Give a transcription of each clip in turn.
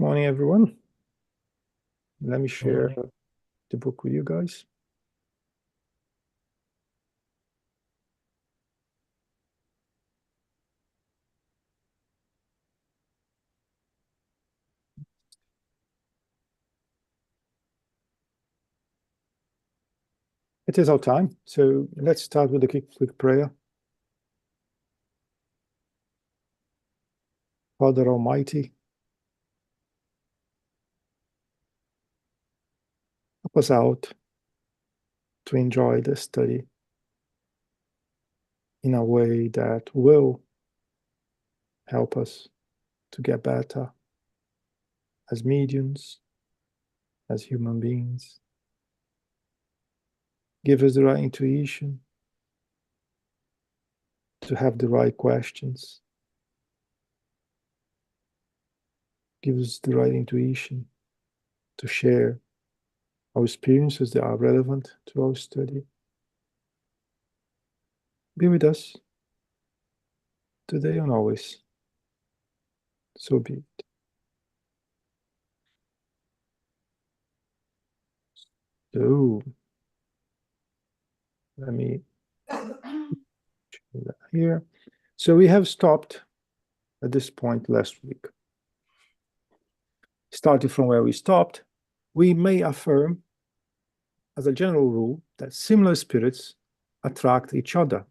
Morning, everyone. Let me share the book with you guys. It is our time, so let's start with a quick prayer. Father Almighty, help us out to enjoy this study in a way that will help us to get better as mediums, as human beings. Give us the right intuition to have the right questions. Give us the right intuition to share our experiences that are relevant to our study. Be with us today and always. So be it. So let me that here. So we have stopped at this point last week. Starting from where we stopped, we may affirm as a general rule that similar spirits attract each other,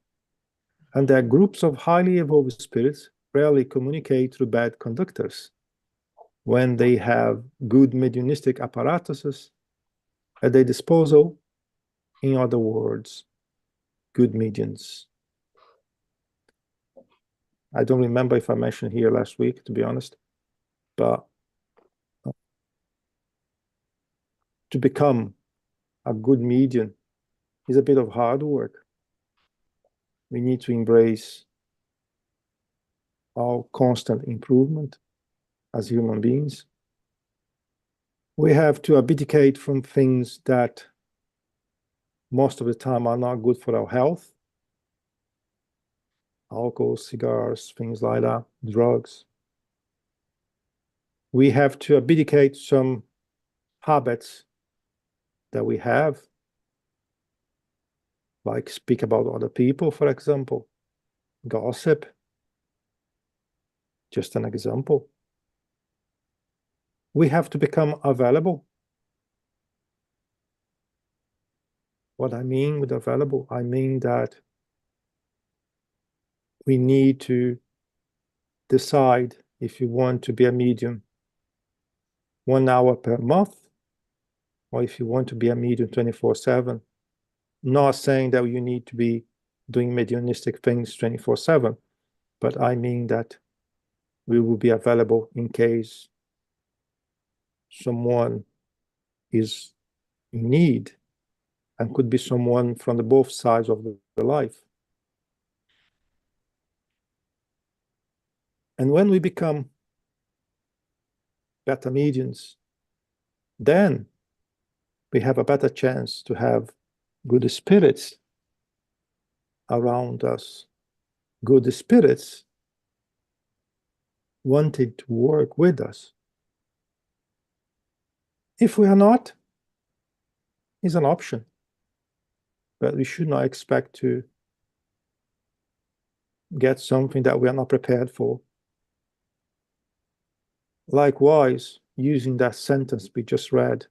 and that groups of highly evolved spirits rarely communicate through bad conductors when they have good mediumistic apparatuses at their disposal. In other words, good mediums. I don't remember if I mentioned here last week, to be honest, but to become a good medium is a bit of hard work. We need to embrace our constant improvement as human beings. We have to abdicate from things that most of the time are not good for our health. Alcohol, cigars, things like that, drugs. We have to abdicate some habits that we have, like speak about other people, for example, gossip, just an example. We have to become available. What I mean with available, I mean that we need to decide if you want to be a medium 1 hour per month, or if you want to be a medium 24/7. Not saying that you need to be doing mediumistic things 24/7, but I mean that we will be available in case someone is in need, and could be someone from the both sides of the life. And when we become better mediums, then we have a better chance to have good spirits around us, good spirits wanting to work with us. If we are not, it's an option, but we should not expect to get something that we are not prepared for. Likewise, using that sentence we just read,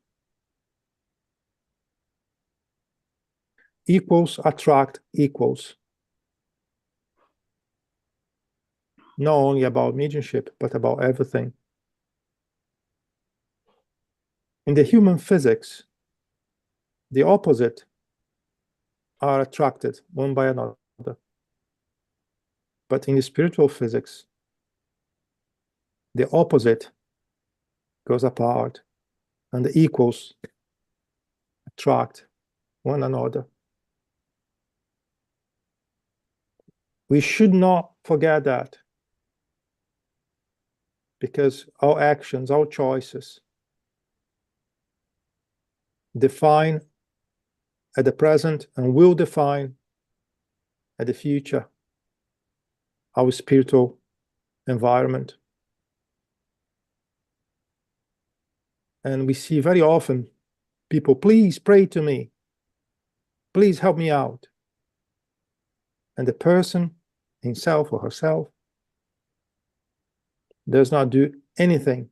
equals attract equals. Not only about mediumship, but about everything. In the human physics, the opposite are attracted one by another. But in the spiritual physics, the opposite goes apart and the equals attract one another. We should not forget that, because our actions, our choices define at the present and will define at the future our spiritual environment. And we see very often people, please pray to me. Please help me out. And the person himself or herself does not do anything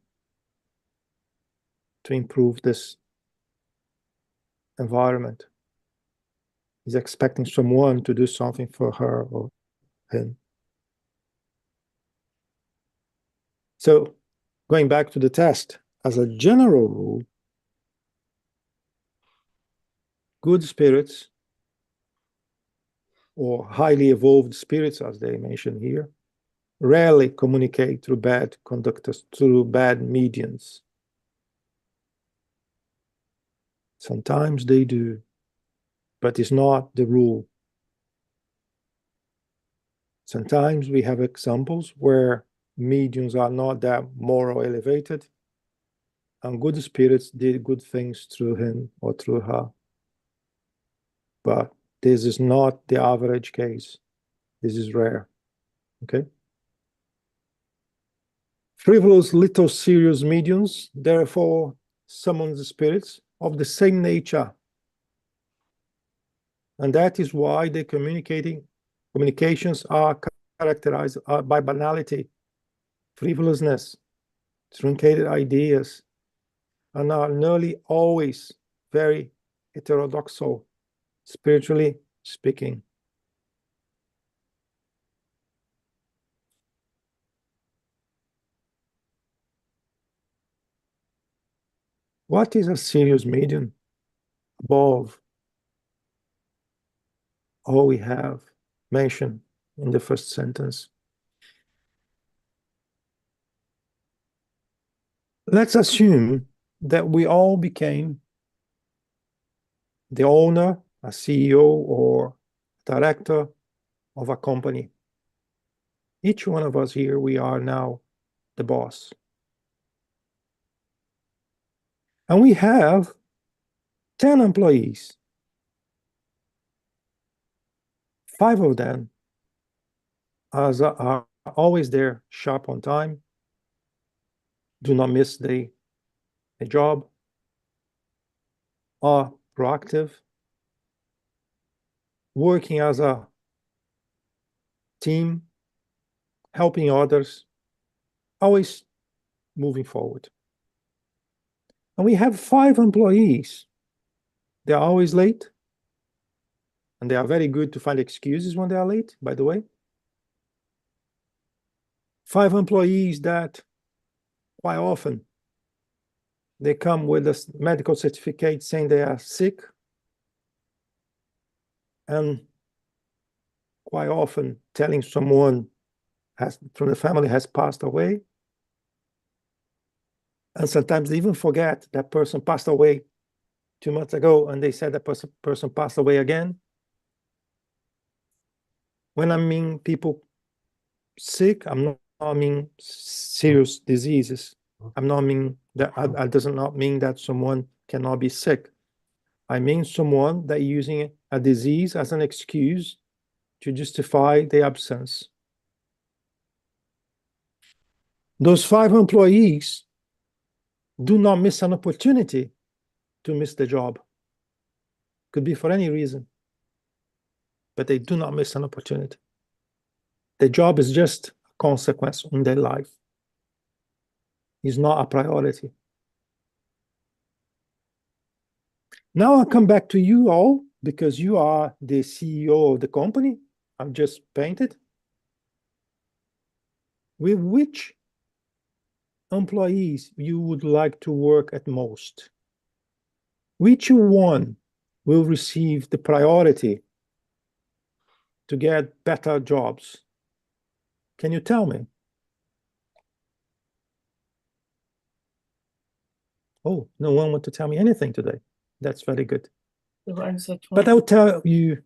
to improve this environment. Is expecting someone to do something for her or him. So going back to the test, as a general rule, good spirits or highly evolved spirits, as they mention here, rarely communicate through bad conductors, through bad mediums. Sometimes they do, but it's not the rule. Sometimes we have examples where mediums are not that moral elevated, and good spirits did good things through him or through her. But this is not the average case. This is rare. Okay? Frivolous, little serious mediums, therefore, summon the spirits of the same nature. And that is why the communications are characterized by banality, frivolousness, truncated ideas, and are nearly always very heterodoxal, spiritually speaking. What is a serious medium above all we have mentioned in the first sentence? Let's assume that we all became the owner, a CEO or director of a company. Each one of us here, we are now the boss. And we have 10 employees. 5 of them are always there, sharp on time, do not miss the job, are proactive, working as a team, helping others, always moving forward. And we have 5 employees. They are always late, and they are very good to find excuses when they are late, by the way. 5 employees that quite often they come with a medical certificate saying they are sick, and quite often telling someone from the family has passed away. And sometimes they even forget that person passed away 2 months ago, and they said that person passed away again. When I mean people sick, I mean serious diseases. I'm not mean that I does not mean that someone cannot be sick. I mean someone that using a disease as an excuse to justify the absence. Those 5 employees do not miss an opportunity to miss the job. Could be for any reason, but they do not miss an opportunity. The job is just a consequence in their life. It's not a priority. Now I come back to you all, because you are the CEO of the company. I'm just painted. With which employees you would like to work at most? Which one will receive the priority to get better jobs? Can you tell me? Oh, no one wants to tell me anything today. That's very good. But I'll tell you,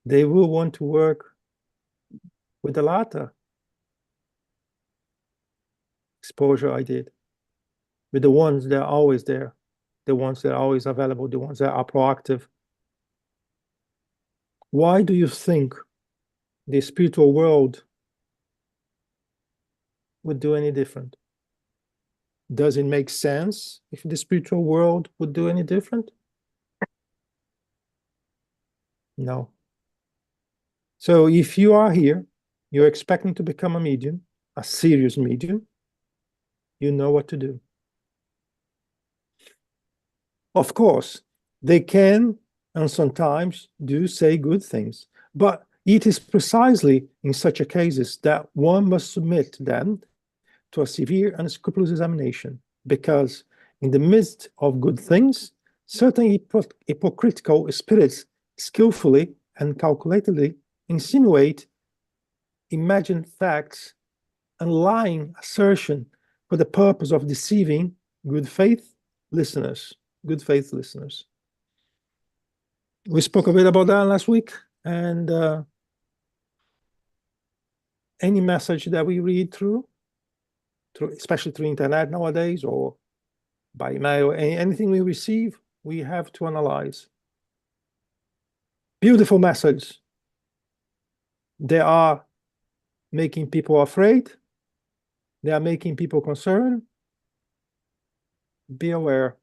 they will want to work with the latter exposure I did, with the ones that are always there, the ones that are always available, the ones that are proactive. Why do you think the spiritual world would do any different? Does it make sense if the spiritual world would do any different? No. So if you are here, you're expecting to become a medium, a serious medium, you know what to do. Of course, they can and sometimes do say good things, but it is precisely in such a cases that one must submit them to a severe and scrupulous examination, because in the midst of good things, certain hypocritical spirits skillfully and calculatedly insinuate imagined facts and lying assertion for the purpose of deceiving good faith listeners. Good faith listeners. We spoke a bit about that last week, and any message that we read through, especially through internet nowadays, or by email, anything we receive, we have to analyze. Beautiful message. They are making people afraid. They are making people concerned. Be aware.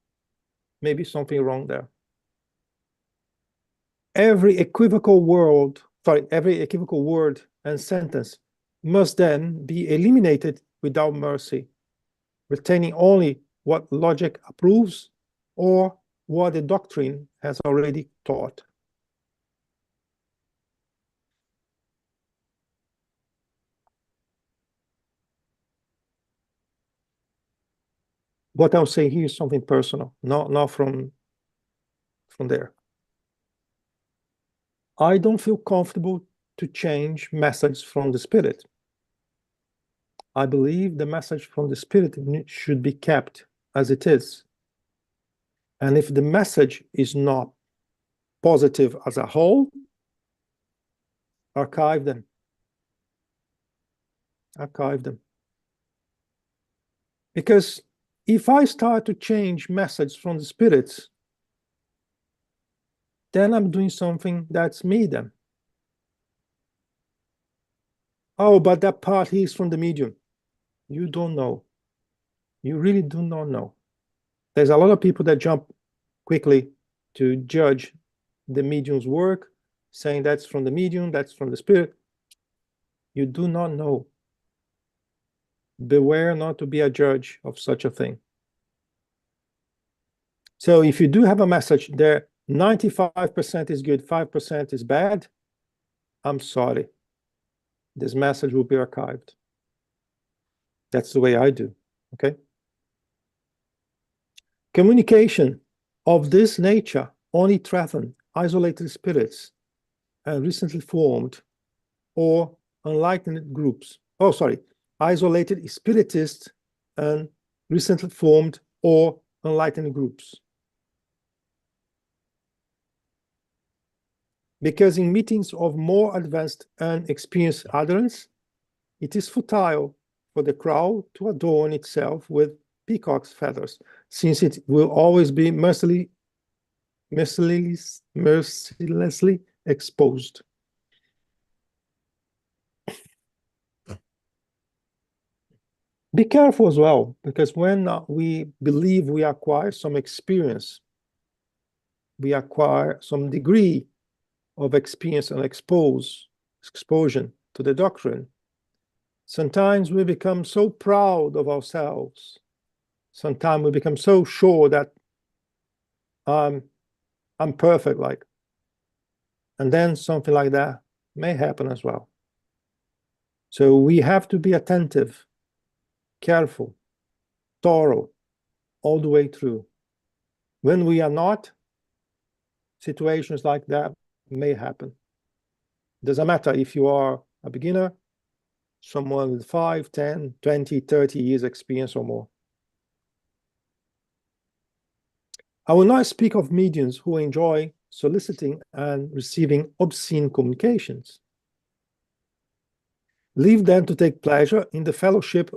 Maybe something wrong there. Every equivocal word and sentence must then be eliminated without mercy, retaining only what logic approves or what the doctrine has already taught. What I'll say here is something personal, not from there. I don't feel comfortable to change message from the Spirit. I believe the message from the Spirit should be kept as it is. And if the message is not positive as a whole, archive them. Archive them. Because if I start to change message from the spirits, then I'm doing something that's me then. Oh, but that part is from the medium. You don't know. You really do not know. There's a lot of people that jump quickly to judge the medium's work, saying that's from the medium, that's from the spirit. You do not know. Beware not to be a judge of such a thing. So if you do have a message there, 95% is good, 5% is bad, I'm sorry. This message will be archived. That's the way I do, okay? Communication of this nature only threaten isolated spirits and recently formed or enlightened groups. Oh, sorry, isolated spiritists and recently formed or enlightened groups. Because in meetings of more advanced and experienced adherents, it is futile for the crowd to adorn itself with peacock's feathers, since it will always be mercilessly exposed. Be careful as well, because when we believe we acquire some experience, we acquire some degree of experience and exposure to the doctrine, sometimes we become so proud of ourselves. Sometimes we become so sure that I'm perfect, like. And then something like that may happen as well. So we have to be attentive, careful, thorough, all the way through. When we are not, situations like that may happen. Doesn't matter if you are a beginner, someone with 5, 10, 20, 30 years experience or more. I will not speak of mediums who enjoy soliciting and receiving obscene communications. Leave them to take pleasure in the fellowship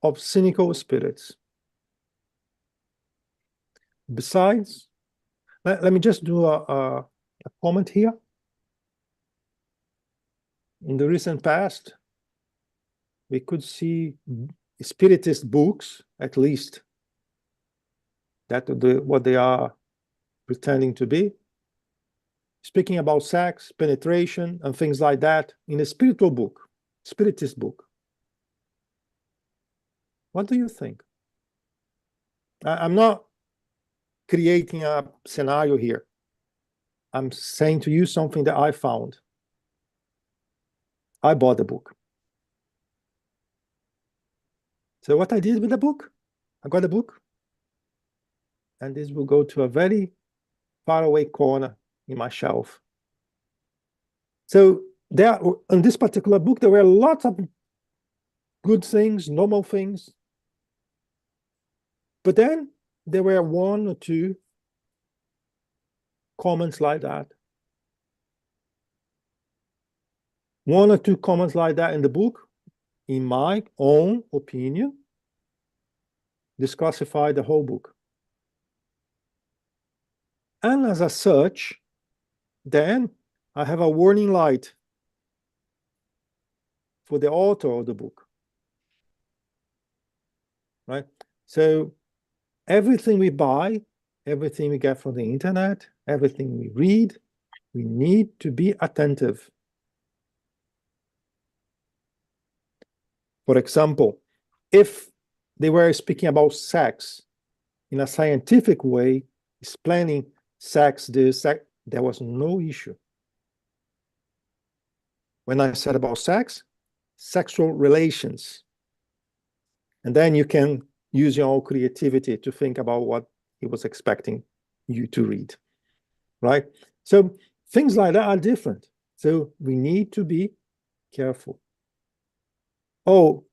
of cynical spirits. Besides, let me just do a comment here. In the recent past, we could see Spiritist books, at least, that what they are pretending to be, speaking about sex, penetration, and things like that in a spiritual book, Spiritist book. What do you think? I'm not creating a scenario here. I'm saying to you something that I found. I bought the book. So what I did with the book, I got the book, and this will go to a very far away corner in my shelf. So there, in this particular book, there were lots of good things, normal things, but then there were one or two comments like that. One or two comments like that in the book, in my own opinion, disclassify the whole book. And as such, then I have a warning light for the author of the book, right? So everything we buy, everything we get from the internet, everything we read, we need to be attentive. For example, if they were speaking about sex in a scientific way, explaining sex, there was no issue. When I said about sex, sexual relations. And then you can use your own creativity to think about what he was expecting you to read, right? So things like that are different. So we need to be careful. Oh,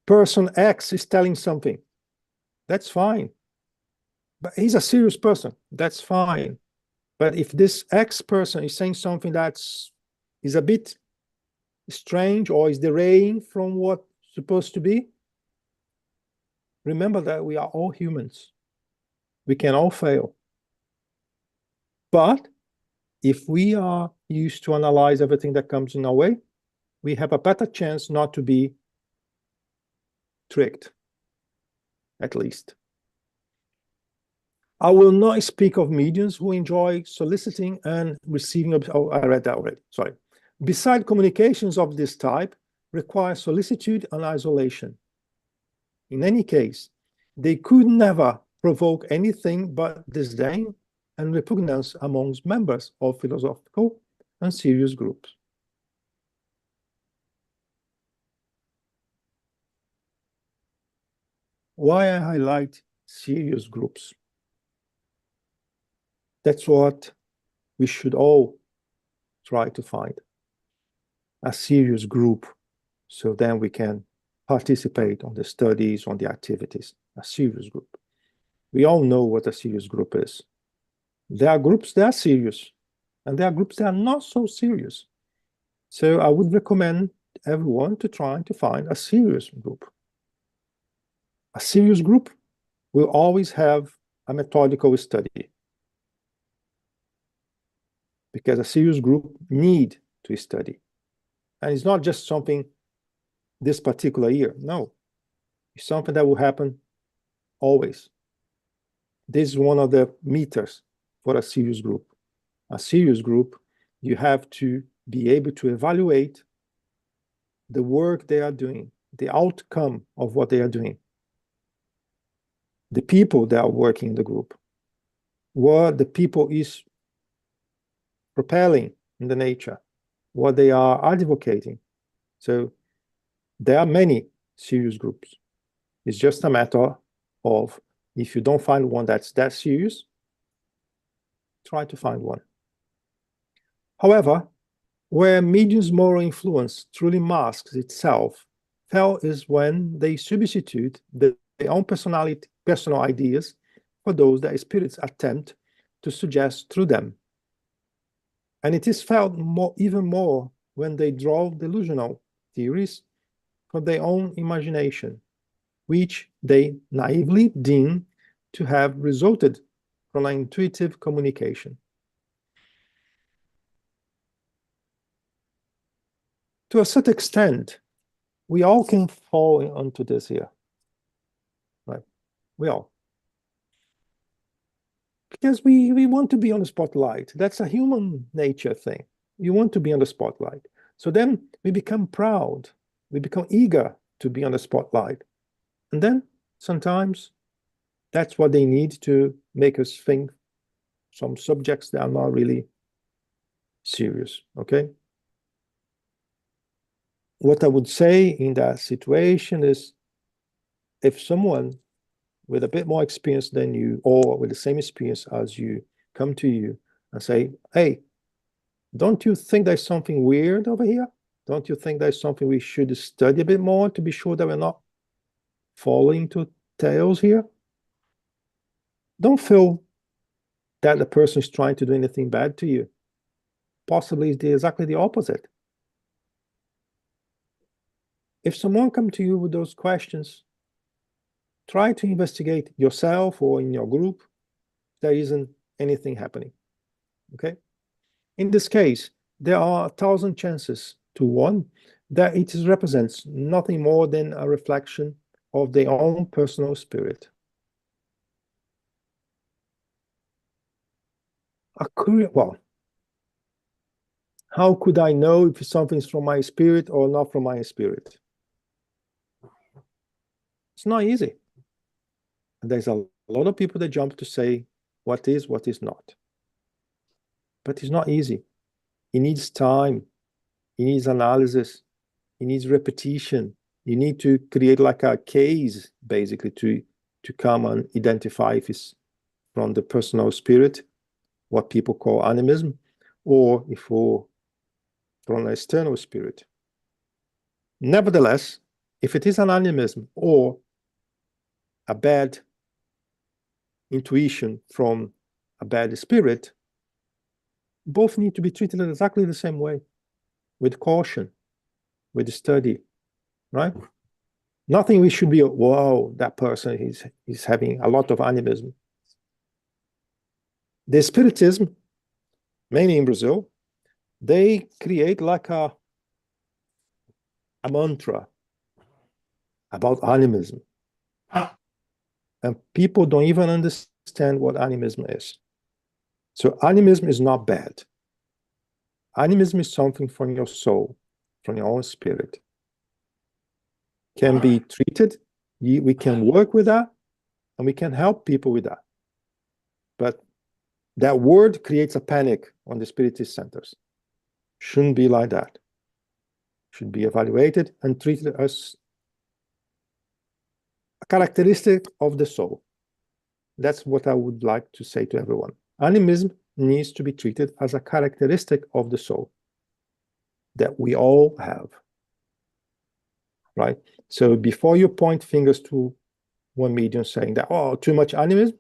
person X is telling something. That's fine. But he's a serious person. That's fine. But if this X person is saying something that's a bit strange or is deraying from what's supposed to be, remember that we are all humans. We can all fail. But if we are used to analyze everything that comes in our way, we have a better chance not to be tricked, at least. I will not speak of mediums who enjoy soliciting and receiving. Oh, I read that already. Sorry. Besides, communications of this type require solicitude and isolation. In any case, they could never provoke anything but disdain and repugnance amongst members of philosophical and serious groups. Why I highlight serious groups? That's what we should all try to find, a serious group, so then we can participate on the studies, on the activities, a serious group. We all know what a serious group is. There are groups that are serious, and there are groups that are not so serious. So I would recommend everyone to try to find a serious group. A serious group will always have a methodical study, because a serious group need to study. And it's not just something this particular year. No, it's something that will happen always. This is one of the meters for a serious group. A serious group, you have to be able to evaluate the work they are doing, the outcome of what they are doing, the people that are working in the group, what the people is propelling in the nature, what they are advocating. So there are many serious groups. It's just a matter of, if you don't find one that's that serious, try to find one. However, where medium's moral influence truly masks itself is when they substitute their own personal ideas for those that spirits attempt to suggest through them. And it is felt even more when they draw delusional theories from their own imagination, which they naively deem to have resulted from an intuitive communication. To a certain extent, we all can fall onto this here, right? We all. Because we want to be on the spotlight. That's a human nature thing. You want to be on the spotlight. So then we become proud. We become eager to be on the spotlight. And then sometimes that's what they need to make us think some subjects that are not really serious, okay? What I would say in that situation is, if someone with a bit more experience than you, or with the same experience as you, come to you and say, hey, don't you think there's something weird over here? Don't you think there's something we should study a bit more to be sure that we're not falling into tails here? Don't feel that the person is trying to do anything bad to you. Possibly it's exactly the opposite. If someone comes to you with those questions, try to investigate yourself or in your group. There isn't anything happening, okay? In this case, there are 1,000 chances to 1 that it represents nothing more than a reflection of their own personal spirit. Well, how could I know if something's from my spirit or not from my spirit? It's not easy. There's a lot of people that jump to say what is not. But it's not easy. It needs time. It needs analysis. It needs repetition. You need to create like a case, basically, to come and identify if it's from the personal spirit, what people call animism, or if from an external spirit. Nevertheless, if it is an animism or a bad intuition from a bad spirit, both need to be treated exactly the same way, with caution, with study, right? Nothing we should be, wow, that person is having a lot of animism. The Spiritism, mainly in Brazil, they create like a mantra about animism. And people don't even understand what animism is. So animism is not bad. Animism is something from your soul, from your own spirit. Can be treated. We can work with that, and we can help people with that. But that word creates a panic on the spiritist centers. Shouldn't be like that. Should be evaluated and treated as a characteristic of the soul. That's what I would like to say to everyone. Animism needs to be treated as a characteristic of the soul that we all have, right? So before you point fingers to one medium saying that, oh, too much animism,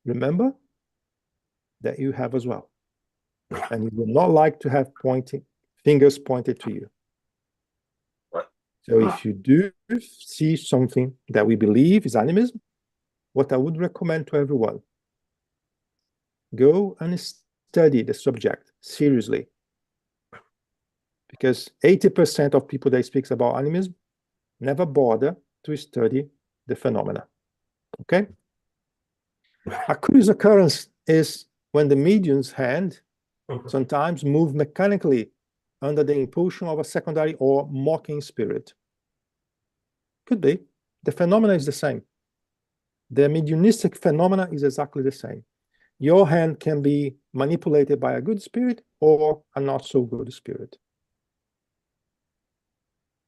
remember that you have as well. And you would not like to have fingers pointed to you. So if you do see something that we believe is animism, what I would recommend to everyone, go and study the subject seriously. Because 80% of people that speaks about animism never bother to study the phenomena, okay? A curious occurrence is when the medium's hand sometimes move mechanically under the impulsion of a secondary or mocking spirit. Could be. The phenomena is the same. The mediumistic phenomena is exactly the same. Your hand can be manipulated by a good spirit or a not so good spirit.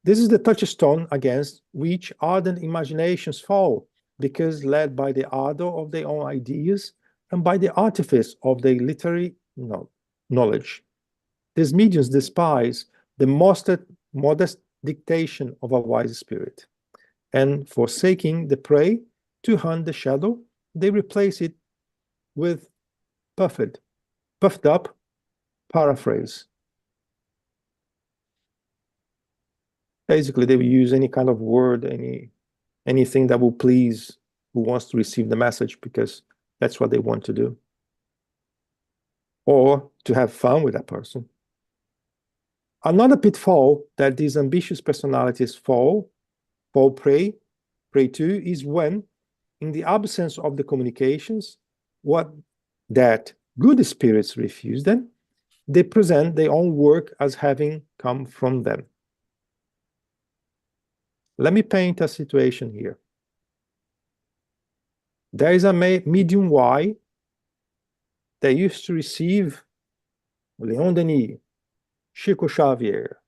This is the touchstone against which ardent imaginations fall, because led by the ardor of their own ideas and by the artifice of their literary knowledge. These mediums despise the modest dictation of a wise spirit, and forsaking the prey to hunt the shadow, they replace it with puffed up paraphrase. Basically, they will use any kind of word, anything that will please who wants to receive the message, because that's what they want to do. Or to have fun with that person. Another pitfall that these ambitious personalities fall prey to is when, in the absence of the communications, that good spirits refuse them, they present their own work as having come from them. Let me paint a situation here. There is a medium Y that used to receive Leon Denis, Chico Xavier,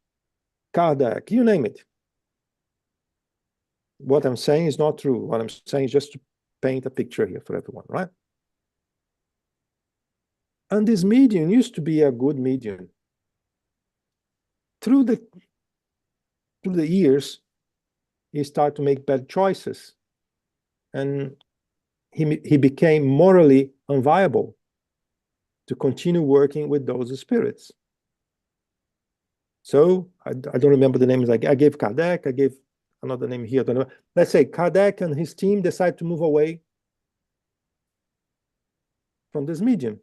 Kardec, you name it. What I'm saying is not true. What I'm saying is just to paint a picture here for everyone, right? And this medium used to be a good medium. Through the years, he started to make bad choices, and he became morally unviable to continue working with those spirits. So I don't remember the names. I gave Kardec, I gave another name here. I don't know. Let's say Kardec and his team decide to move away from this medium.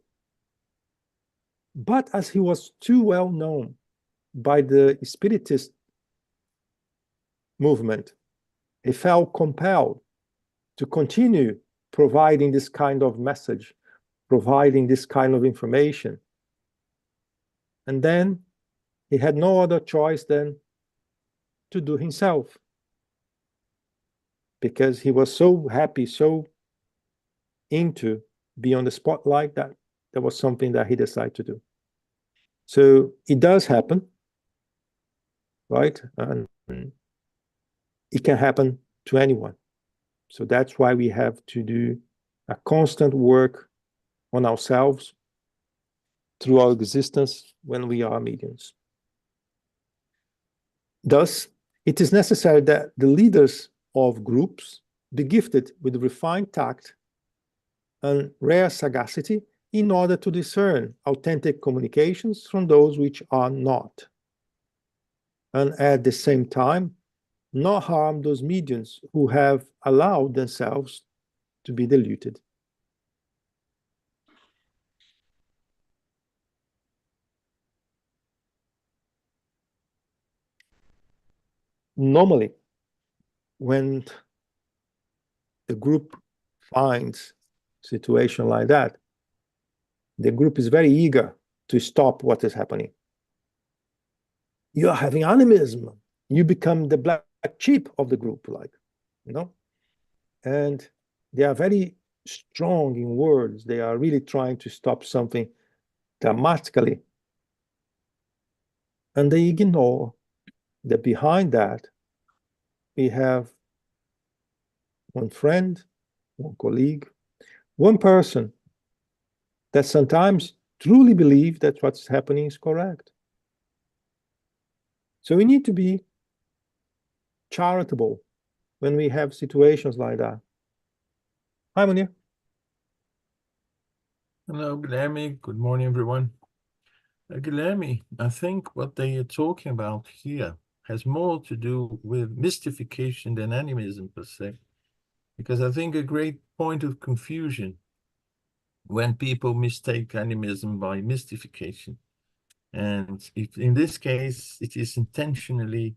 But as he was too well known by the Spiritist movement, he felt compelled to continue providing this kind of message, providing this kind of information. And then he had no other choice than to do himself, because he was so happy, so into being on the spotlight, that there was something that he decided to do. So it does happen, right? And it can happen to anyone. So that's why we have to do a constant work on ourselves through our existence when we are mediums. Thus, it is necessary that the leaders of groups be gifted with refined tact and rare sagacity in order to discern authentic communications from those which are not, and at the same time not harm those mediums who have allowed themselves to be deluded. Normally, when the group finds a situation like that, the group is very eager to stop what is happening. You're having animism. You become the black sheep of the group, and they are very strong in words. They are really trying to stop something dramatically. And they ignore that behind that, we have one friend, one colleague, one person that sometimes truly believe that what's happening is correct. So we need to be charitable when we have situations like that. Hi, Munir. Hello, Guilherme. Good morning, everyone. Guilherme, I think what they are talking about here has more to do with mystification than animism per se, because I think a great point of confusion when people mistake animism by mystification. And if in this case, it is intentionally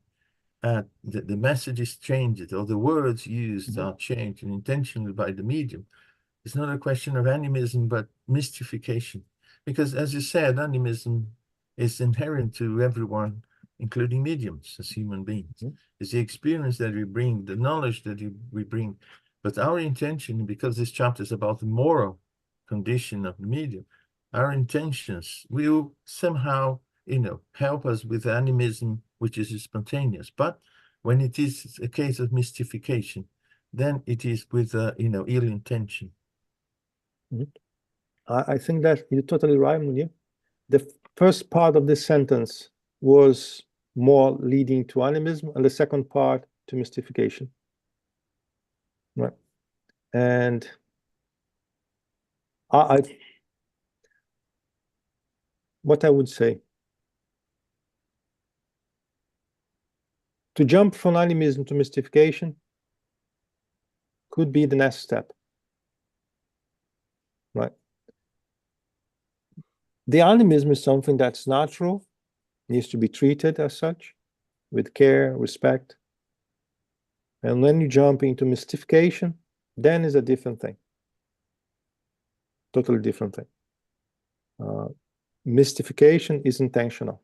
the message is changed, or the words used are changed and intentionally by the medium. It's not a question of animism, but mystification. Because as you said, animism is inherent to everyone, including mediums as human beings. It's the experience that we bring, the knowledge that we bring. But our intention, because this chapter is about the moral condition of the medium, our intentions will somehow, help us with animism, which is spontaneous. But when it is a case of mystification, then it is with, ill intention. I think that you're totally right, Munir. The first part of this sentence was more leading to animism, and the second part to mystification. Right. And what I would say, to jump from animism to mystification could be the next step. Right. The animism is something that's natural, needs to be treated as such, with care, respect. And when you jump into mystification, then is a different thing. Totally different thing. Mystification is intentional.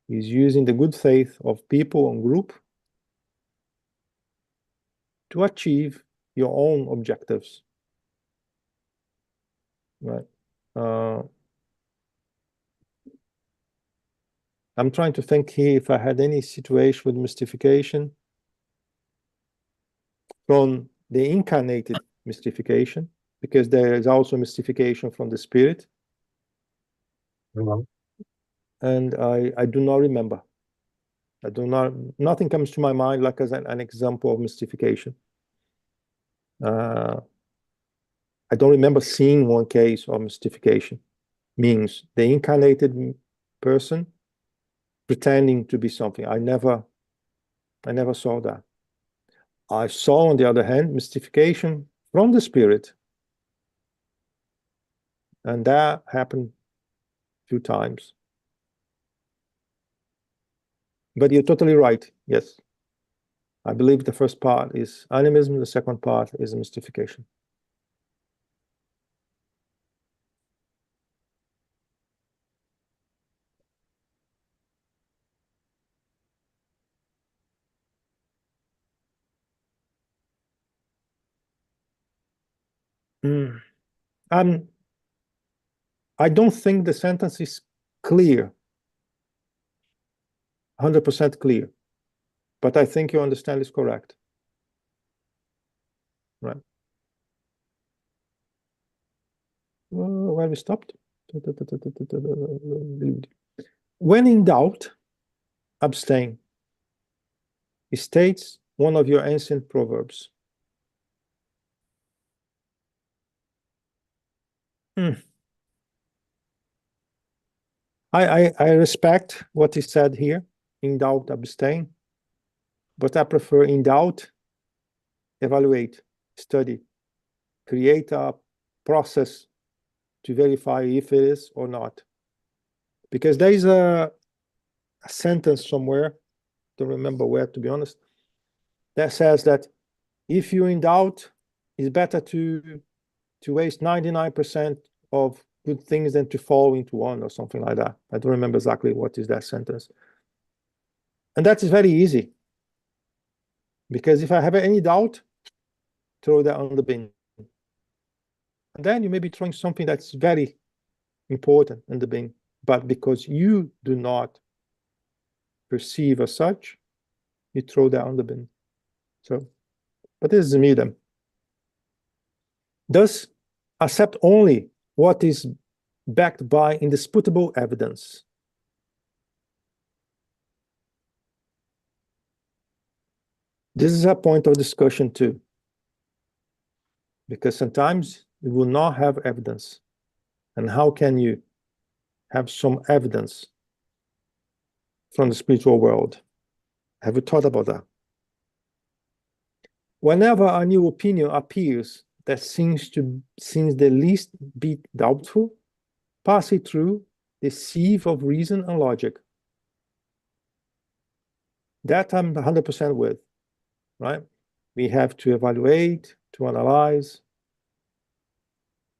Is using the good faith of people and group to achieve your own objectives. Right? I'm trying to think here if I had any situation with mystification from the incarnated mystification, because there is also mystification from the spirit. And I do not remember. Nothing comes to my mind like as an example of mystification. I don't remember seeing one case of mystification. Means the incarnated person pretending to be something. I never saw that. I saw, on the other hand, mystification from the spirit. And that happened a few times. But you're totally right, yes. I believe the first part is animism, the second part is mystification. I don't think the sentence is clear, 100% clear, but I think you understand is correct. Right. Where we stopped? When in doubt, abstain. It states one of your ancient proverbs. I respect what is said here, in doubt, abstain, but I prefer in doubt, evaluate, study, create a process to verify if it is or not. Because there is a sentence somewhere, don't remember where, to be honest, that says that if you're in doubt, it's better to waste 99% of good things than to fall into one or something like that. I don't remember exactly what is that sentence. And that is very easy. Because if I have any doubt, throw that on the bin. And then you may be throwing something that's very important in the bin, but because you do not perceive as such, you throw that on the bin. So, but this is medium. Thus, accept only what is backed by indisputable evidence. This is a point of discussion too, because sometimes you will not have evidence. And how can you have some evidence from the spiritual world? Have you thought about that? Whenever a new opinion appears that seems the least bit doubtful, pass it through the sieve of reason and logic. That I'm 100% with, right? We have to evaluate, to analyze.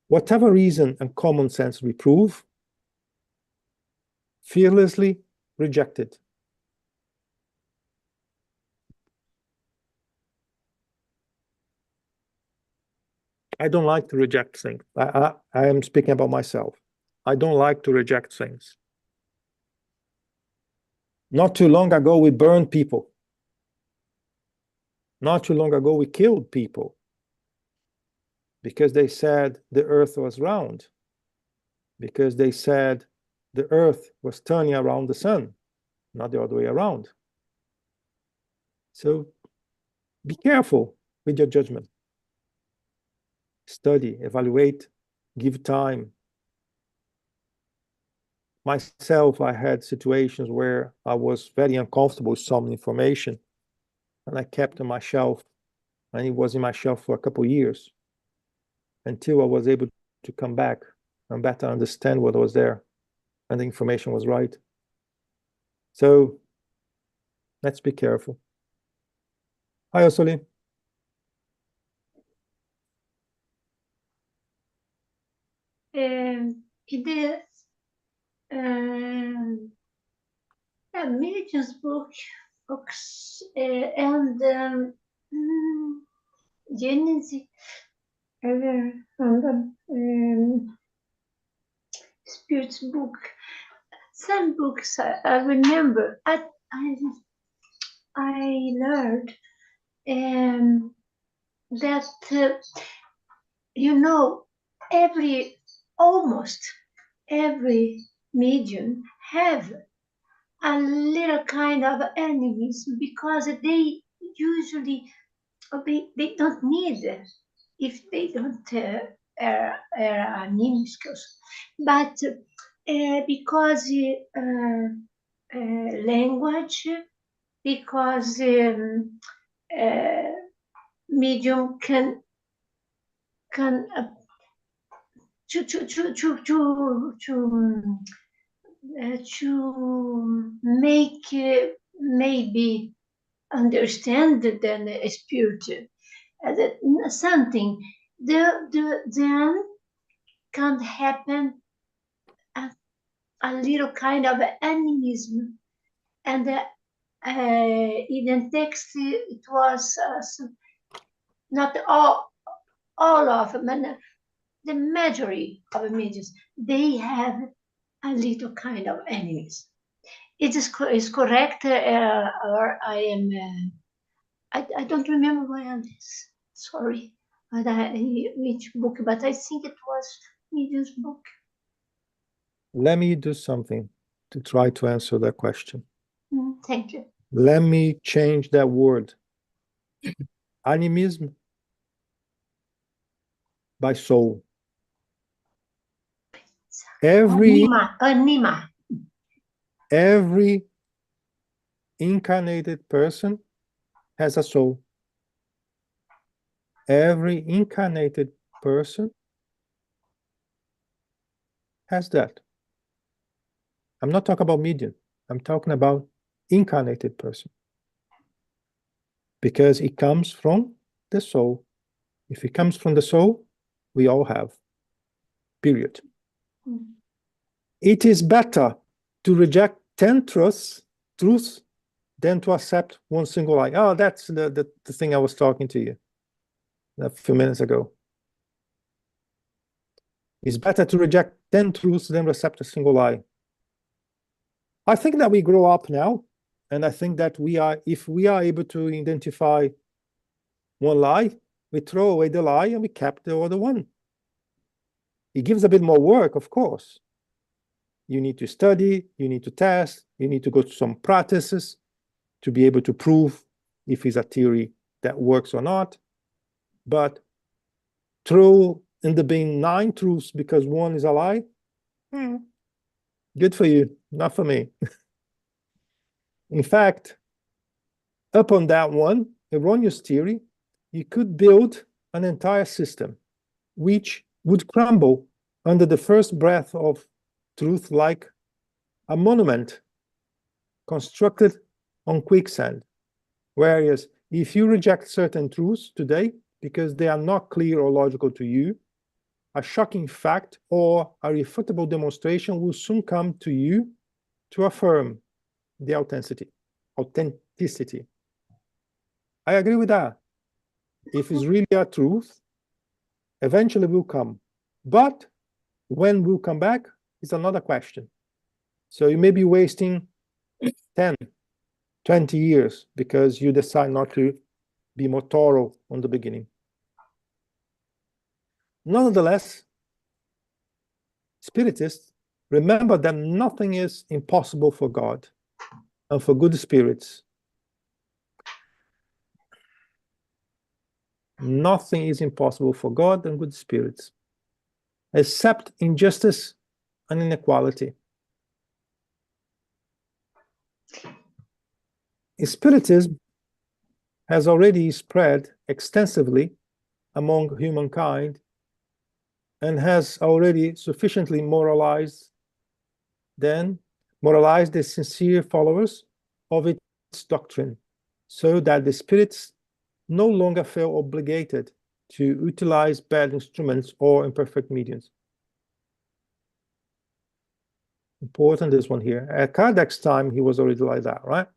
Whatever reason and common sense reprove, fearlessly reject it. I don't like to reject things. I am speaking about myself. I don't like to reject things. Not too long ago, we burned people. Not too long ago, we killed people because they said the earth was round, because they said the earth was turning around the sun, not the other way around. So be careful with your judgment. Study, evaluate, give time. Myself, I had situations where I was very uncomfortable with some information, and I kept on my shelf, and it was in my shelf for a couple of years until I was able to come back and better understand what was there, and the information was right. So let's be careful. Hi, Osoli. In the Milton's books and Genesis and Spirit's book. Some books I remember. I learned that almost every medium have a little kind of enemies because they usually they don't need if they don't are anemics, but because language, because medium can to make maybe understand than a spirit that something then can happen a little kind of animism, and in the text it was not all of them, the majority of images they have a little kind of enemies. It is correct, or I am I don't remember well this. Sorry, which book, but I think it was Medium's book. Let me do something to try to answer that question. Thank you. Let me change that word. Animism by soul. Anima. Every incarnated person has a soul. Every incarnated person has that. I'm not talking about medium. I'm talking about incarnated person. Because it comes from the soul. If it comes from the soul, we all have. Period. It is better to reject 10 truths than to accept one single lie. Oh, that's the thing I was talking to you a few minutes ago. It's better to reject 10 truths than accept a single lie. I think that we grow up now, and I think that if we are able to identify one lie, we throw away the lie and we keep the other one. It gives a bit more work, of course. You need to study, you need to test, you need to go to some practices to be able to prove if it's a theory that works or not. But throw in the bin 9 truths because one is a lie, good for you, not for me. In fact, upon that one erroneous theory, you could build an entire system which would crumble under the first breath of truth like a monument constructed on quicksand. Whereas if you reject certain truths today because they are not clear or logical to you, a shocking fact or a refutable demonstration will soon come to you to affirm the authenticity. I agree with that. If it's really a truth, eventually will come. But when will come back is another question. So you may be wasting 10, 20 years because you decide not to be more thorough on the beginning. Nonetheless, Spiritists, remember that nothing is impossible for God and for good spirits. Nothing is impossible for God and good spirits, except injustice and inequality. Spiritism has already spread extensively among humankind and has already sufficiently moralized moralize the sincere followers of its doctrine, so that the spirits no longer feel obligated to utilize bad instruments or imperfect mediums. Important, this one here. At Kardec's time, he was already like that, right?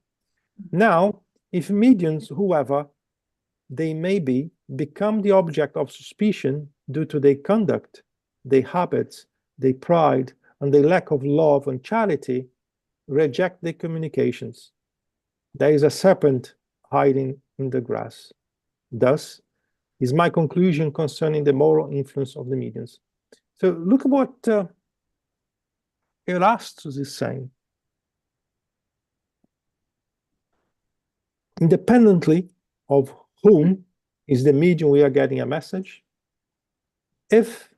Now, if mediums, whoever they may be, become the object of suspicion due to their conduct, their habits, their pride, and their lack of love and charity, reject their communications. There is a serpent hiding in the grass. Thus is my conclusion concerning the moral influence of the mediums. So look at what Erastus is saying. Independently of whom is the medium we are getting a message, if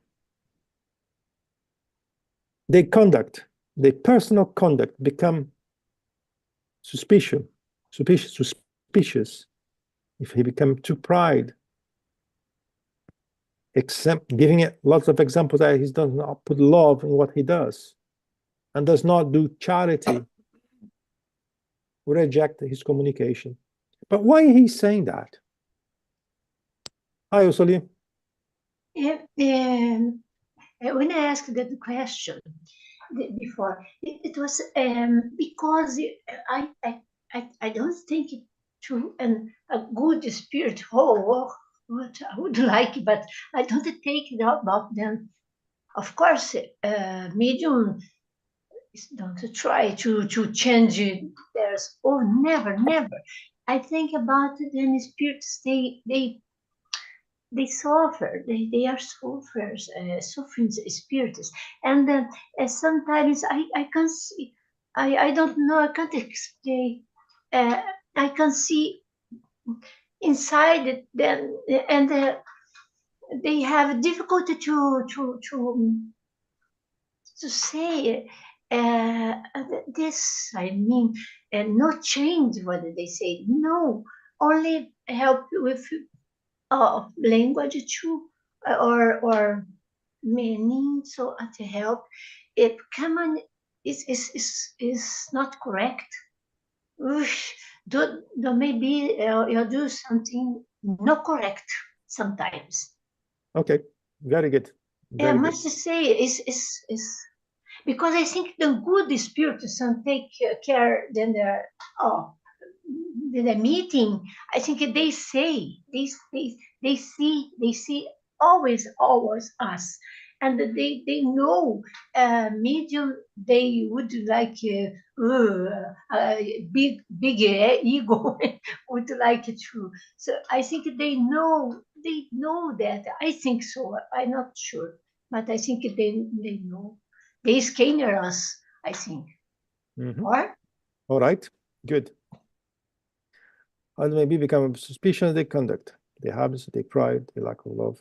their conduct, their personal conduct become suspicious, if he become too pride, giving it lots of examples that he does not put love in what he does and does not do charity, we reject his communication. But why is he saying that? Hi, Ursuli. When I asked that question before, it was because I don't think it to a good spirit. Oh, what I would like, but I don't take it about them. Of course, medium don't try to change theirs. Oh, never. I think about the spirits. They suffer. They are sufferers, suffering spirits, and sometimes I can see. I don't know. I can't explain. I can see inside them, and they have difficulty to say this. I mean, not change what they say. No, only help with language too, or meaning. So to help, if common is not correct. Do maybe you do something not correct sometimes. Okay, very good. I must say is because I think the good spirits take care then the meeting. I think they say they see always us, and they know medium they would like big ego would like it to. So I think they know that. I think so. I'm not sure, but I think they know. They scan us, I think. Or? All right, good. And maybe become suspicious of their conduct, their habits, their pride, their lack of love.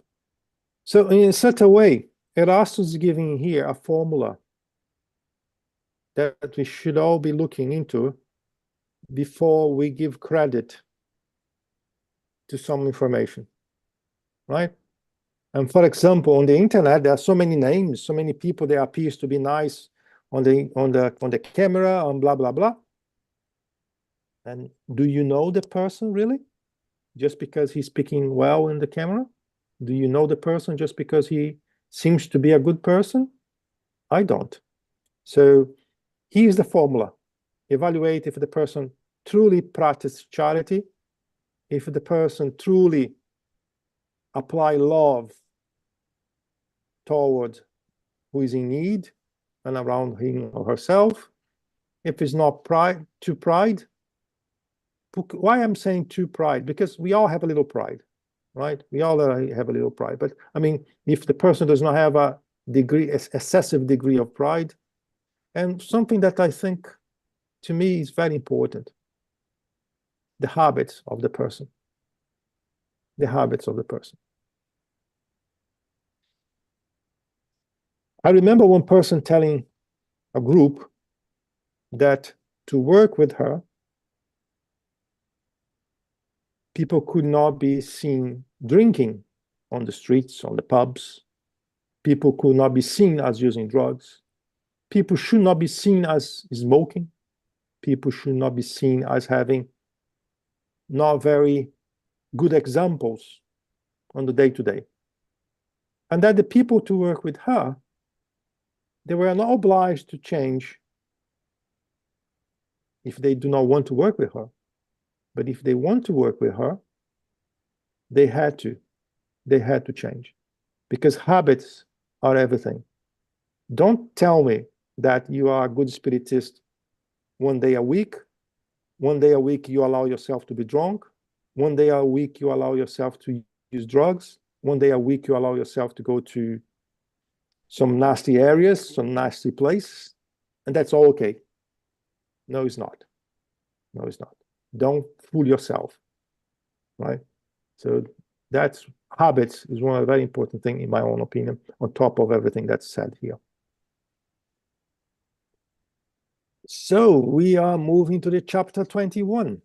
So in such a way, Erastus is giving here a formula that we should all be looking into before we give credit to some information, right? And for example, on the internet, there are so many names, so many people that appears to be nice on the camera and blah blah blah. And do you know the person really? Just because he's speaking well in the camera? Do you know the person just because he seems to be a good person? I don't. So here's the formula. Evaluate if the person truly practices charity, if the person truly apply love toward who is in need and around him or herself. If it's not too pride. Why I'm saying too pride? Because we all have a little pride, right? We all have a little pride. But I mean, if the person does not have a excessive degree of pride, and something that I think to me is very important, the habits of the person. The habits of the person. I remember one person telling a group that to work with her, people could not be seen drinking on the streets, on the pubs. People could not be seen as using drugs. People should not be seen as smoking. People should not be seen as having not very good examples on the day-to-day. And that the people to work with her, they were not obliged to change if they do not want to work with her. But if they want to work with her, they had to change, because habits are everything. Don't tell me that you are a good spiritist 1 day a week. 1 day a week you allow yourself to be drunk. 1 day a week you allow yourself to use drugs. 1 day a week you allow yourself to go to some nasty areas, some nasty places, and that's all okay. No, it's not. No, it's not. Don't fool yourself, right? So that's habits is one of the very important things, in my own opinion, on top of everything that's said here. So we are moving to the chapter 21.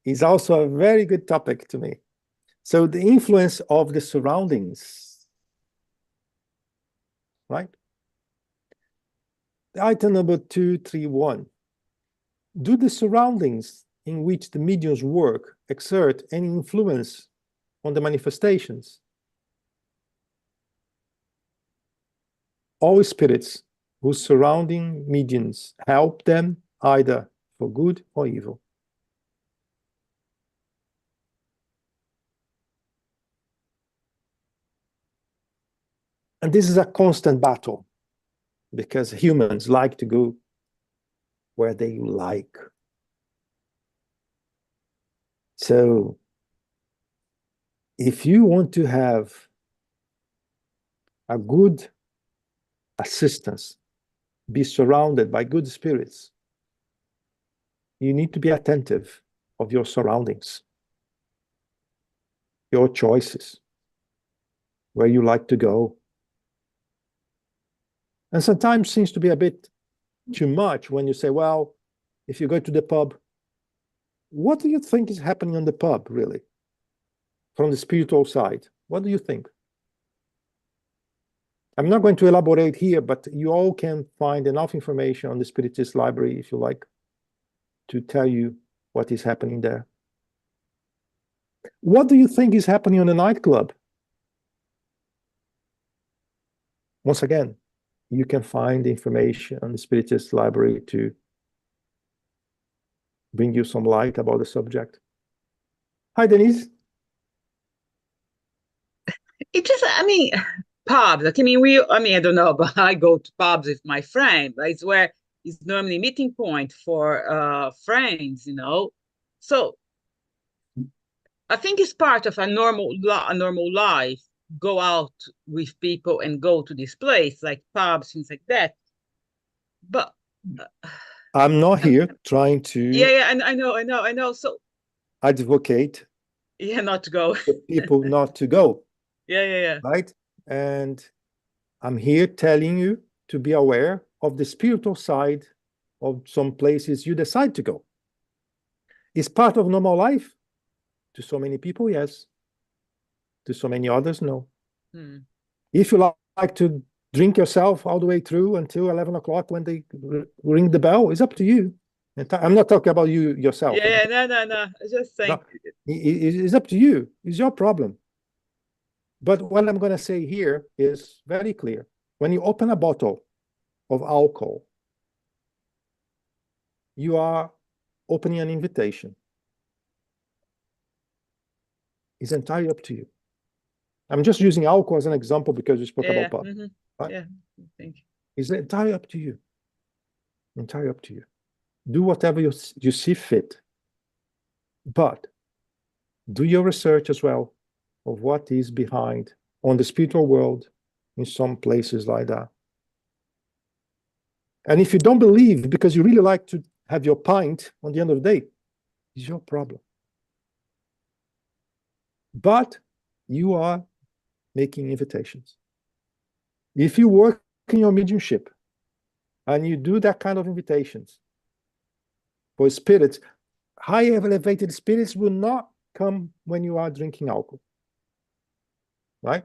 It's also a very good topic to me. So the influence of the surroundings, right? Item number 231. Do the surroundings in which the mediums work exert any influence on the manifestations? All spirits whose surrounding mediums help them either for good or evil. And this is a constant battle, because humans like to go where they like. So if you want to have a good assistance, be surrounded by good spirits, you need to be attentive of your surroundings, your choices, where you like to go. And sometimes seems to be a bit too much when you say, well, if you go to the pub, what do you think is happening on the pub, really? From the spiritual side, what do you think? I'm not going to elaborate here, but you all can find enough information on the Spiritist Library, if you like, to tell you what is happening there. What do you think is happening on the nightclub? Once again, you can find information on the Spiritist Library to bring you some light about the subject. Hi, Denise. It just, pubs. I don't know, but I go to pubs with my friend. It's where it's normally a meeting point for friends, So I think it's part of a normal life. Go out with people and go to this place, like pubs, things like that. But I'm not here trying to. Yeah, I know. So advocate. Yeah, not to go. People not to go. Yeah. Right? And I'm here telling you to be aware of the spiritual side of some places you decide to go. It's part of normal life. To so many people, yes. To so many others, no. If you like to drink yourself all the way through until 11 o'clock when they ring the bell, it's up to you. I'm not talking about you yourself. Yeah, no. I just saying. No, it's up to you. It's your problem. But what I'm going to say here is very clear. When you open a bottle of alcohol, you are opening an invitation. It's entirely up to you. I'm just using alcohol as an example because we spoke about pub. Right? Yeah, thank you. It's entirely up to you. Entirely up to you. Do whatever you see fit. But do your research as well of what is behind on the spiritual world in some places like that. And if you don't believe because you really like to have your pint on the end of the day, it's your problem. But you are making invitations. If you work in your mediumship and you do that kind of invitations for spirits, high elevated spirits will not come when you are drinking alcohol. Right?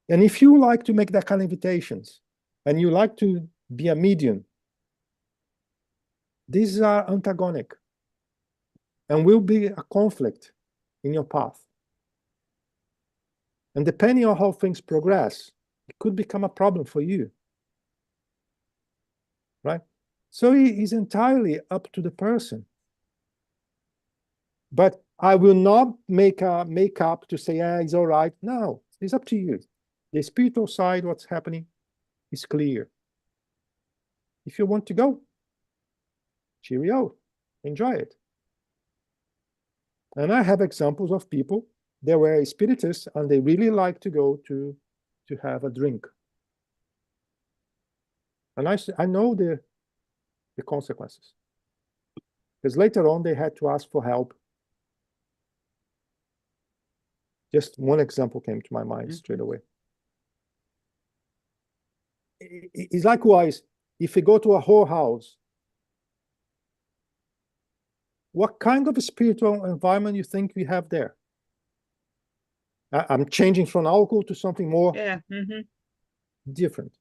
And if you like to make that kind of invitations, and you like to be a medium, these are antagonic and will be a conflict in your path. And depending on how things progress, it could become a problem for you, right? So it is entirely up to the person. But I will not make up to say, yeah, it's all right. No, it's up to you. The spiritual side, what's happening is clear. If you want to go, cheerio, enjoy it. And I have examples of people that were spiritists and they really like to go to have a drink. And I know the consequences. Because later on they had to ask for help. Just one example came to my mind straight away. It's likewise, if you go to a whorehouse, what kind of a spiritual environment you think we have there? I'm changing from alcohol to something more different.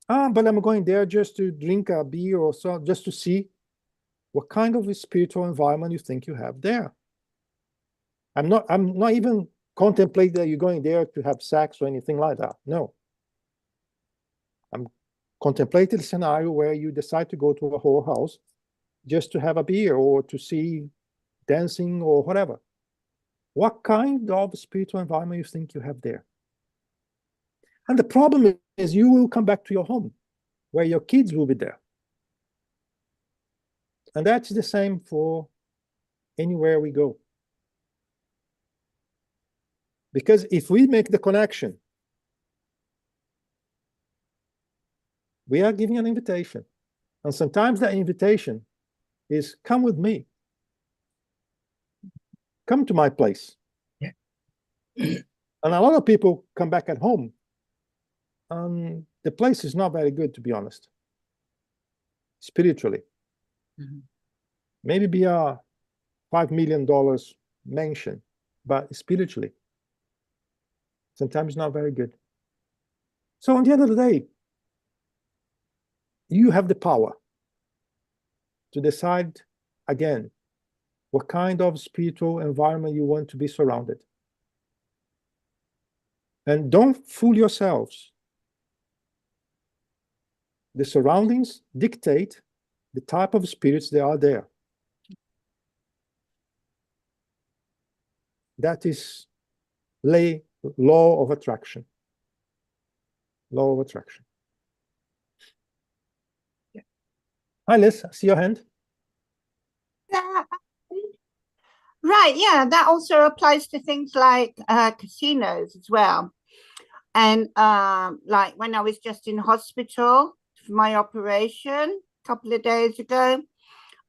But I'm going there just to drink a beer or so, just to see what kind of a spiritual environment you think you have there. I'm not even contemplating that you're going there to have sex or anything like that. No. I'm contemplating a scenario where you decide to go to a whorehouse just to have a beer or to see dancing or whatever. What kind of spiritual environment you think you have there? And the problem is you will come back to your home where your kids will be there. And that's the same for anywhere we go. Because if we make the connection, we are giving an invitation. And sometimes that invitation is, come with me. Come to my place. Yeah. And a lot of people come back at home. The place is not very good, to be honest. Spiritually. Maybe be a $5 million mansion, but spiritually, sometimes not very good. So at the end of the day, you have the power to decide again what kind of spiritual environment you want to be surrounded. And don't fool yourselves. The surroundings dictate the type of spirits that are there. That is law of attraction. Law of attraction. Yeah. Hi, Liz, I see your hand. Right, yeah, that also applies to things like casinos as well. And like when I was just in hospital for my operation a couple of days ago,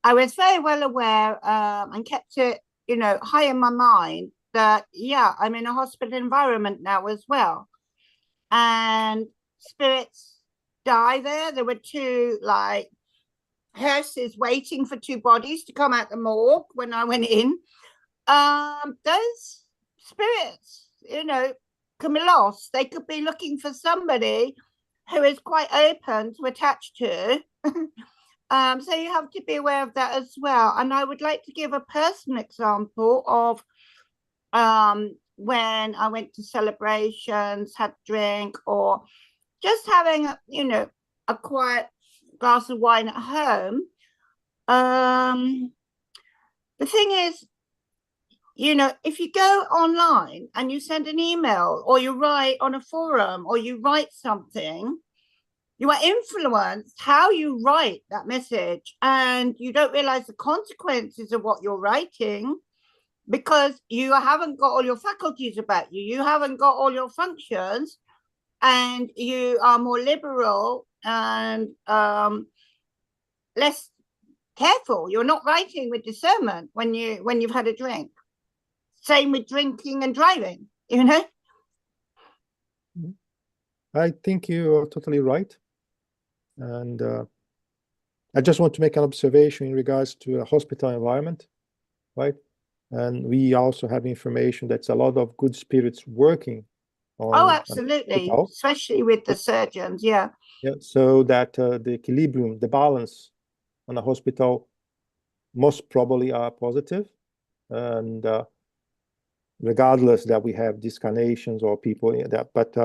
I was very well aware and kept it, high in my mind that, yeah, I'm in a hospital environment now as well. And spirits die there. There were two hearses waiting for two bodies to come out the morgue when I went in. Those spirits, can be lost. They could be looking for somebody who is quite open to attach to. So you have to be aware of that as well. And I would like to give a personal example of when I went to celebrations, had a drink, or just having a quiet glass of wine at home. The thing is, if you go online and you send an email or you write on a forum or you write something, you are influenced how you write that message, and you don't realize the consequences of what you're writing because you haven't got all your faculties about you. You haven't got all your functions, and you are more liberal and less careful. You're not writing with discernment when you've had a drink. Same with drinking and driving, I think you are totally right. And I just want to make an observation in regards to a hospital environment, right? And we also have information that's a lot of good spirits working Oh, an absolutely, hospital. especially with the surgeons. Yeah. Yeah, so that the equilibrium, the balance on a hospital most probably are positive, and regardless that we have discarnations or people that, but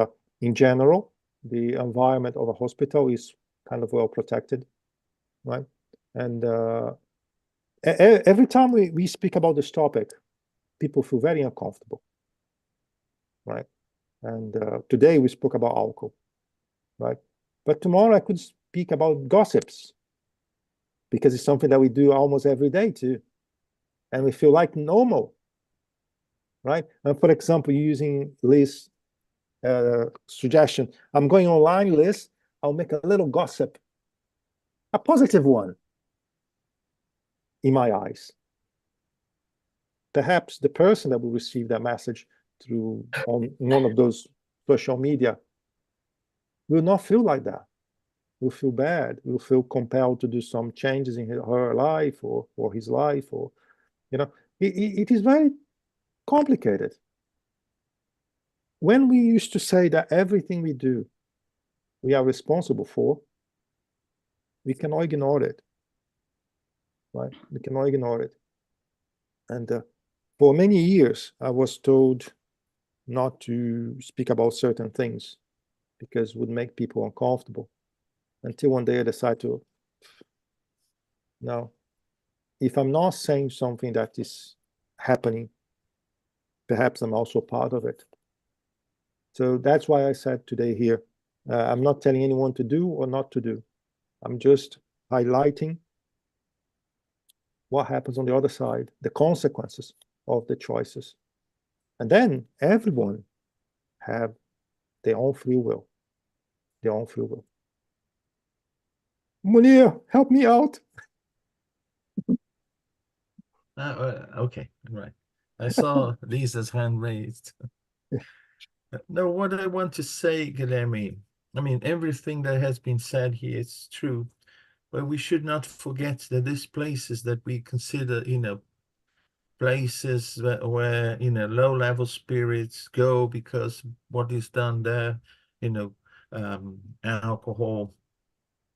in general, the environment of a hospital is kind of well protected, right? And every time we speak about this topic, people feel very uncomfortable, right? And today we spoke about alcohol, right? But tomorrow I could speak about gossips, because it's something that we do almost every day too, and we feel like normal, right? And for example, using Liz suggestion, I'm going online, Liz, I'll make a little gossip, a positive one in my eyes. Perhaps the person that will receive that message through on one of those social media will not feel like that, will feel bad, will feel compelled to do some changes in her life or his life, or, you know, it is very complicated. When we used to say that everything we do, we are responsible for, we cannot ignore it, right? We cannot ignore it. And for many years, I was told not to speak about certain things because it would make people uncomfortable. Until one day I decided to, no, if I'm not saying something that is happening, perhaps I'm also part of it. So that's why I said today here, I'm not telling anyone to do or not to do. I'm just highlighting what happens on the other side, the consequences of the choices. And then everyone have their own free will, their own free will. Munir, help me out. Okay, right. I saw Lisa's hand raised. No, what I want to say, Guilherme, I mean, everything that has been said here is true, but we should not forget that these places that we consider, places where low-level spirits go because what is done there, alcohol,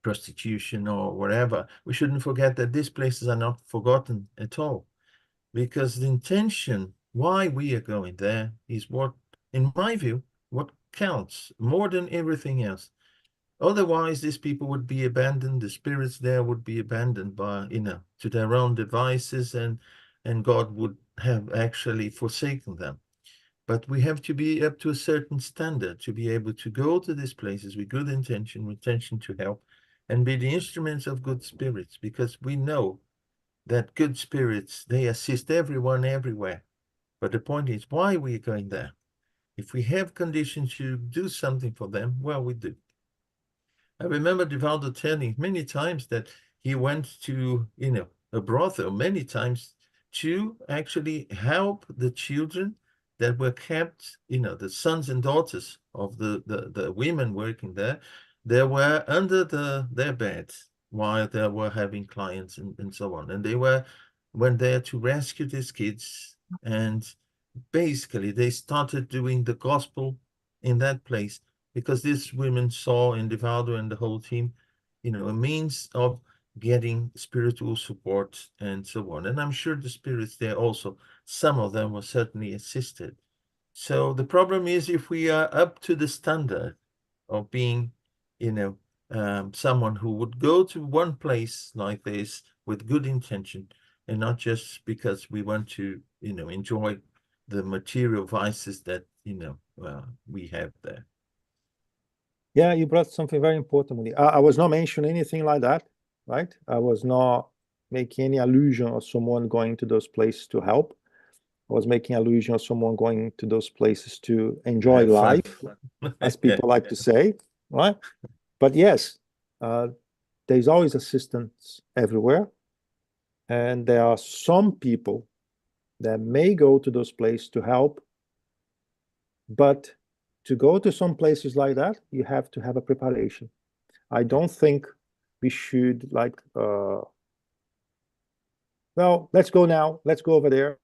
prostitution, or whatever. We shouldn't forget that these places are not forgotten at all, because the intention why we are going there is what, in my view, what counts more than everything else. Otherwise, these people would be abandoned. The spirits there would be abandoned by, to their own devices, and God would have actually forsaken them. But we have to be up to a certain standard to be able to go to these places with good intention to help, and be the instruments of good spirits, because we know that good spirits, they assist everyone everywhere. But the point is, why are we going there? If we have conditions to do something for them, well, we do. I remember Divaldo telling many times that he went to, a brothel many times to actually help the children that were kept, the sons and daughters of the women working there. They were under their beds while they were having clients and so on. And they went there to rescue these kids. And basically, they started doing the gospel in that place, because these women saw in Divaldo and the whole team, a means of getting spiritual support and so on. And I'm sure the spirits there also, some of them were certainly assisted. So the problem is, if we are up to the standard of being, someone who would go to one place like this with good intention, and not just because we want to, enjoy the material vices that, we have there. Yeah, you brought something very important. I was not mentioning anything like that, right? I was not making any allusion of someone going to those places to help. I was making allusion of someone going to those places to enjoy life, as people like to say, right? But yes, there's always assistance everywhere. And there are some people that may go to those places to help, but to go to some places like that, you have to have a preparation. I don't think we should well, let's go now, let's go over there.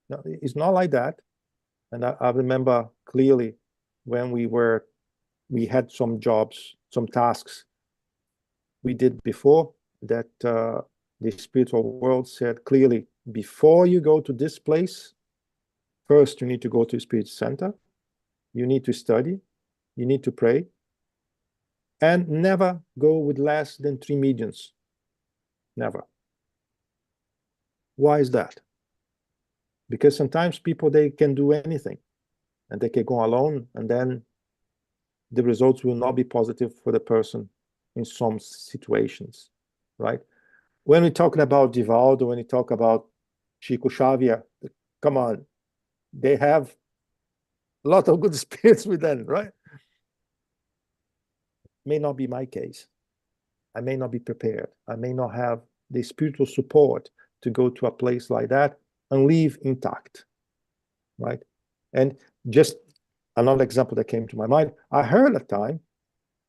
No, it's not like that. And I remember clearly when we had some jobs, some tasks we did before that the spiritual world said clearly, before you go to this place, first you need to go to a spirit center, you need to study, you need to pray, and never go with less than 3 mediums. Never. Why is that? Because sometimes people, they can do anything and they can go alone, and then the results will not be positive for the person in some situations, right? When we're talking about Divaldo, when we talk about Chico Xavier, come on, they have a lot of good spirits with them, right? May not be my case. I may not be prepared. I may not have the spiritual support to go to a place like that and leave intact, right? And just another example that came to my mind, I heard a time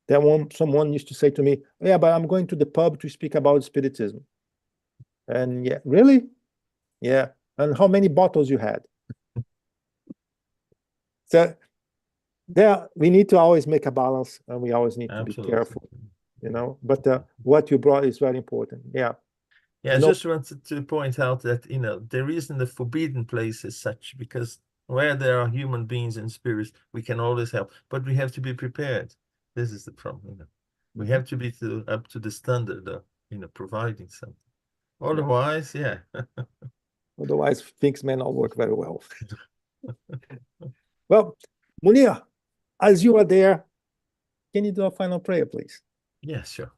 that someone used to say to me, yeah, but I'm going to the pub to speak about spiritism. And yeah, really? Yeah. And how many bottles you had? So there, we need to always make a balance, and we always need to be careful, you know. But what you brought is very important. Yeah. Yeah, I just wanted to point out that, you know, there isn't the forbidden place as such, because where there are human beings and spirits, we can always help, but we have to be prepared. This is the problem, you know. We have to be up to the standard of, you know, providing something. Otherwise, yeah. Otherwise, things may not work very well. Well, Munir, as you are there, can you do a final prayer, please? Yeah, sure.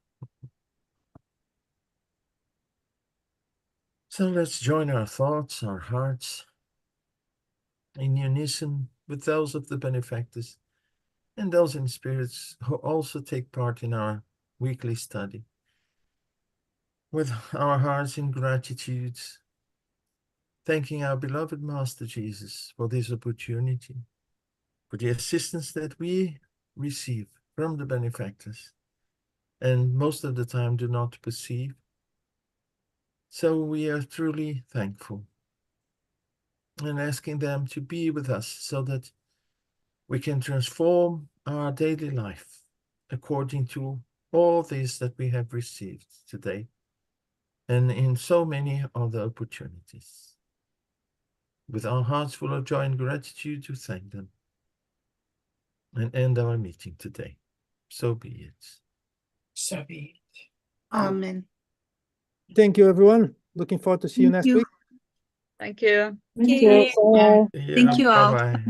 So let's join our thoughts, our hearts, in unison with those of the benefactors and those in spirits who also take part in our weekly study. With our hearts in gratitude, thanking our beloved Master Jesus for this opportunity, for the assistance that we receive from the benefactors, and most of the time do not perceive. So we are truly thankful, and asking them to be with us so that we can transform our daily life according to all this that we have received today, and in so many other opportunities. With our hearts full of joy and gratitude, to thank them and end our meeting today. So be it. So be it. Amen. Thank you, everyone. Looking forward to see you next week. Thank you. Thank you. Yeah, Thank you all. bye-bye.